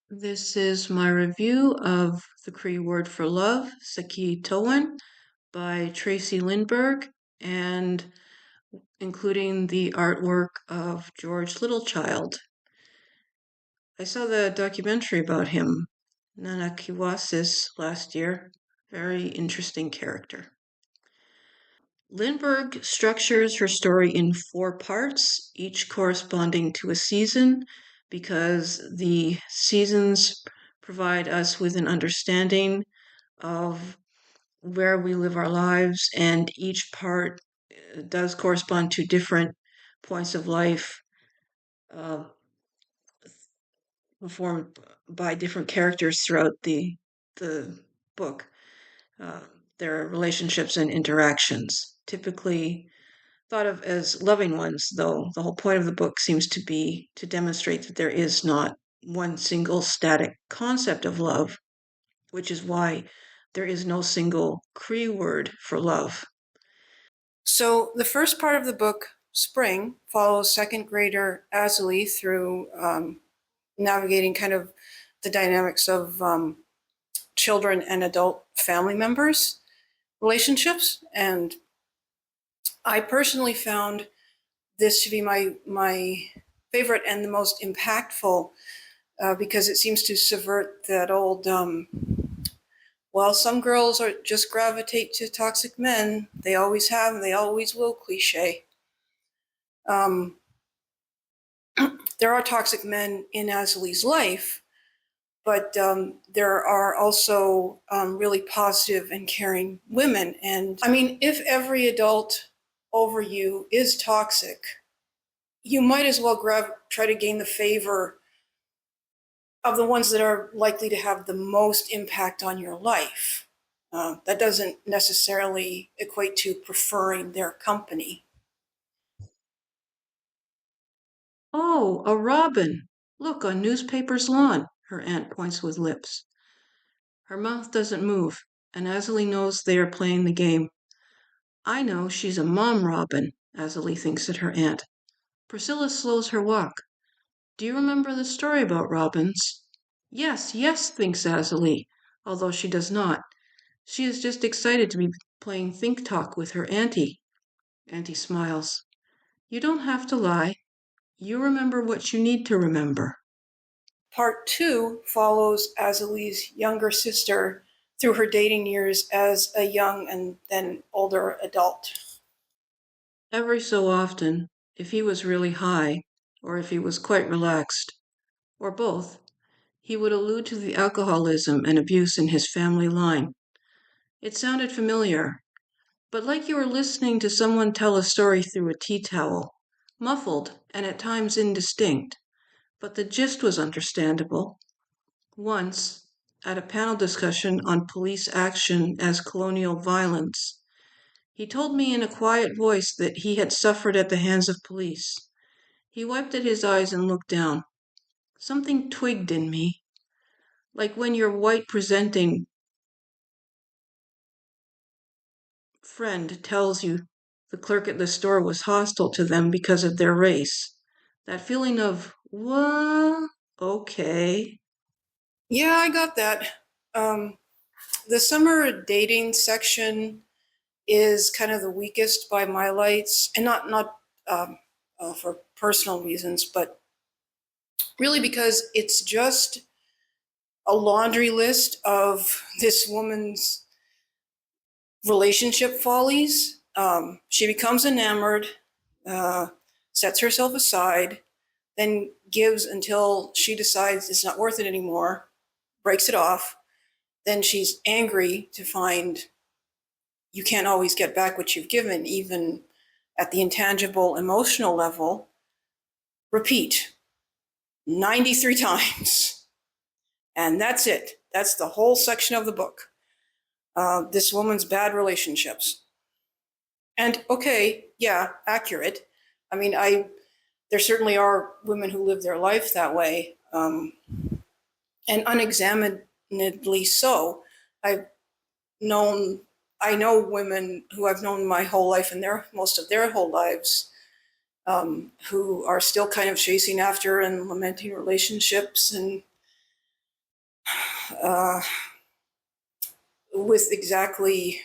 This is my review of the Cree Word for Love Sakihitowin by Tracey Lindberg and including the artwork of George Littlechild. I saw the documentary about him, Nanakiwasis, last year. Very interesting character. Lindberg structures her story in 4 parts, each corresponding to a season, because the seasons provide us with an understanding of where we live our lives, and each part does correspond to different points of life uh, performed by different characters throughout the book. Uh, their relationships and interactions, typically thought of as loving ones, though the whole point of the book seems to be to demonstrate that there is not one single static concept of love, which is why there is no single Cree word for love. So the first part of the book, Spring, follows second grader Azalee through navigating kind of the dynamics of children and adult family members relationships. And I personally found this to be my favorite and the most impactful because it seems to subvert that old well, some girls are just gravitate to toxic men. They always have and they always will cliche. Um, there are toxic men in Azalee's life, but there are also really positive and caring women. And I mean, if every adult over you is toxic, you might as well try to gain the favor of the ones that are likely to have the most impact on your life. That doesn't necessarily equate to preferring their company. Oh, a robin! Look, on newspaper's lawn, her aunt points with lips. Her mouth doesn't move, and Azalee knows they are playing the game. I know she's a mom robin, Azalee thinks at her aunt. Priscilla slows her walk. Do you remember the story about robins? Yes, yes, thinks Azalee, although she does not. She is just excited to be playing think talk with her auntie. Auntie smiles. You don't have to lie. You remember what you need to remember. Part two follows Azalee's younger sister through her dating years as a young and then older adult. Every so often, if he was really high, or if he was quite relaxed, or both, he would allude to the alcoholism and abuse in his family line. It sounded familiar, but like you were listening to someone tell a story through a tea towel, muffled and at times indistinct, but the gist was understandable. Once, at a panel discussion on police action as colonial violence, he told me in a quiet voice that he had suffered at the hands of police. He wiped at his eyes and looked down. Something twigged in me, like when your white presenting friend tells you the clerk at the store was hostile to them because of their race. That feeling of, what? Okay. Yeah, I got that. Um, the summer dating section is kind of the weakest by my lights, and not for personal reasons, but really because it's just a laundry list of this woman's relationship follies. She becomes enamored, uh, sets herself aside, then gives until she decides it's not worth it anymore, breaks it off. Then she's angry to find you can't always get back what you've given, even at the intangible emotional level. Repeat 93 times. And that's it. That's the whole section of the book. This woman's bad relationships. And okay, yeah, accurate. I mean, there certainly are women who live their life that way, and unexaminedly so. I've known, I know women who I've known my whole life and most of their whole lives, who are still kind of chasing after and lamenting relationships, and uh, with exactly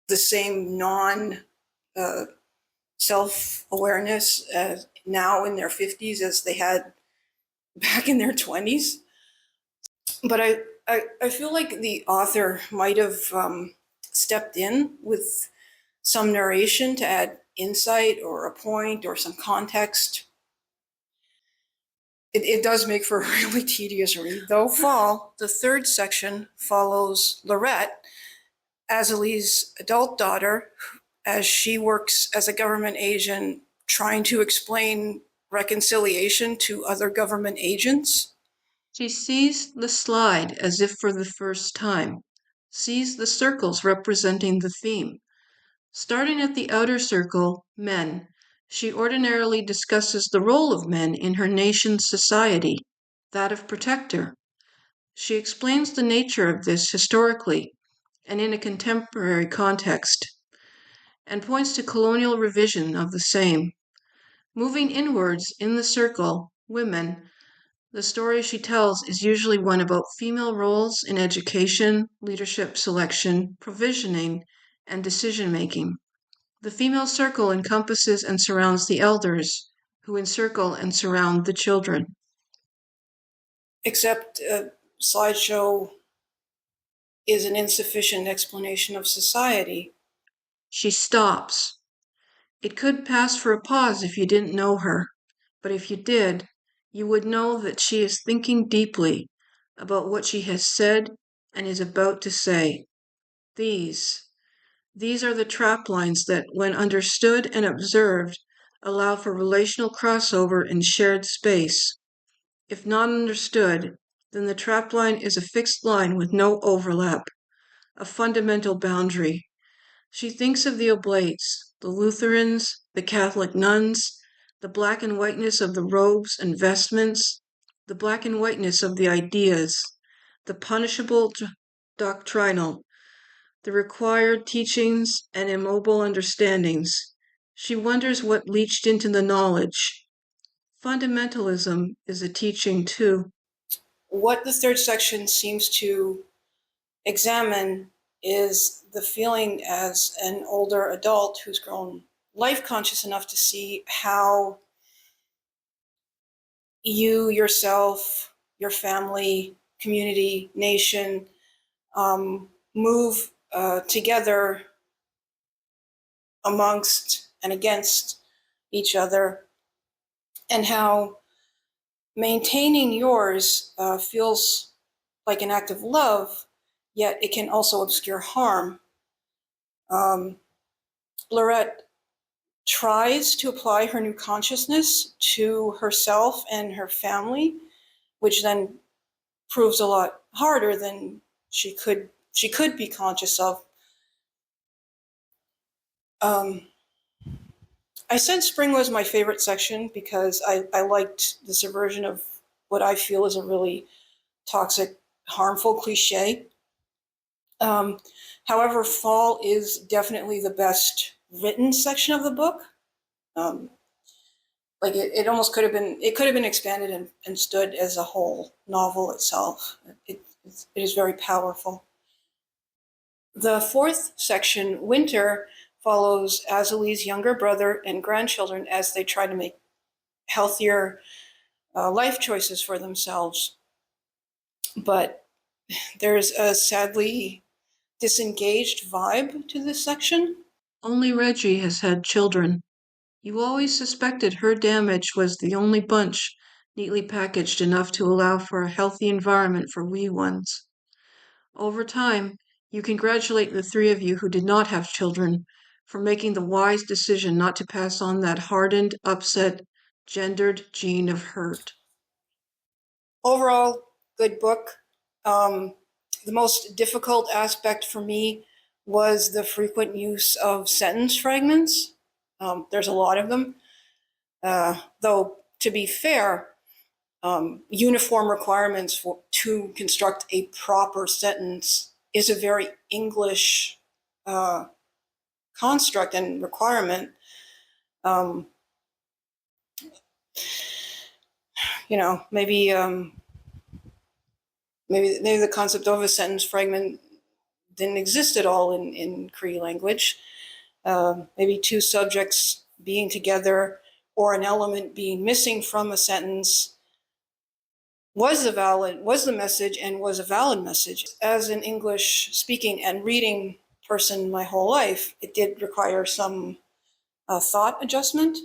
the same non uh, self awareness as now in their 50s as they had back in their 20s. But I feel like the author might have stepped in with some narration to add insight or a point or some context. It does make for a really tedious read, though. Fall, the third section, follows Lorette, Azalee's adult daughter, as she works as a government agent trying to explain reconciliation to other government agents. She sees the slide as if for the first time, sees the circles representing the theme. Starting at the outer circle, men, she ordinarily discusses the role of men in her nation's society, that of protector. She explains the nature of this historically and in a contemporary context, and points to colonial revision of the same. Moving inwards in the circle, women, the story she tells is usually one about female roles in education, leadership selection, provisioning, and decision making. The female circle encompasses and surrounds the elders, who encircle and surround the children. Except slideshow is an insufficient explanation of society. She stops. It could pass for a pause if you didn't know her, but if you did, you would know that she is thinking deeply about what she has said and is about to say. These, these are the trap lines that, when understood and observed, allow for relational crossover and shared space. If not understood, then the trap line is a fixed line with no overlap, a fundamental boundary. She thinks of the Oblates, the Lutherans, the Catholic nuns, the black and whiteness of the robes and vestments, the black and whiteness of the ideas, the punishable doctrinal, the required teachings and immobile understandings. She wonders what leached into the knowledge. Fundamentalism is a teaching too. What the third section seems to examine is the feeling as an older adult who's grown life conscious enough to see how you, yourself, your family, community, nation move together amongst and against each other, and how maintaining yours feels like an act of love, yet it can also obscure harm. Um, Lorette tries to apply her new consciousness to herself and her family, which then proves a lot harder than she could be conscious of. Um, I said spring was my favorite section because I liked the subversion of what I feel is a really toxic, harmful cliche. Um, However, fall is definitely the best written section of the book. Um, like it almost could have been, it could have been expanded and stood as a whole novel itself. It is very powerful. The fourth section, Winter, follows Azalee's younger brother and grandchildren as they try to make healthier life choices for themselves. But there's a sadly disengaged vibe to this section. Only Reggie has had children. You always suspected her damage was the only bunch neatly packaged enough to allow for a healthy environment for wee ones. Over time, you congratulate the three of you who did not have children for making the wise decision not to pass on that hardened, upset, gendered gene of hurt. Overall, good book. Um, the most difficult aspect for me was the frequent use of sentence fragments. There's a lot of them. Though, to be fair, uniform requirements to construct a proper sentence is a very English uh, construct and requirement. Um, maybe maybe the concept of a sentence fragment didn't exist at all in Cree language. Maybe two subjects being together or an element being missing from a sentence was the message and was a valid message. As an English speaking and reading person my whole life, it did require some thought adjustment.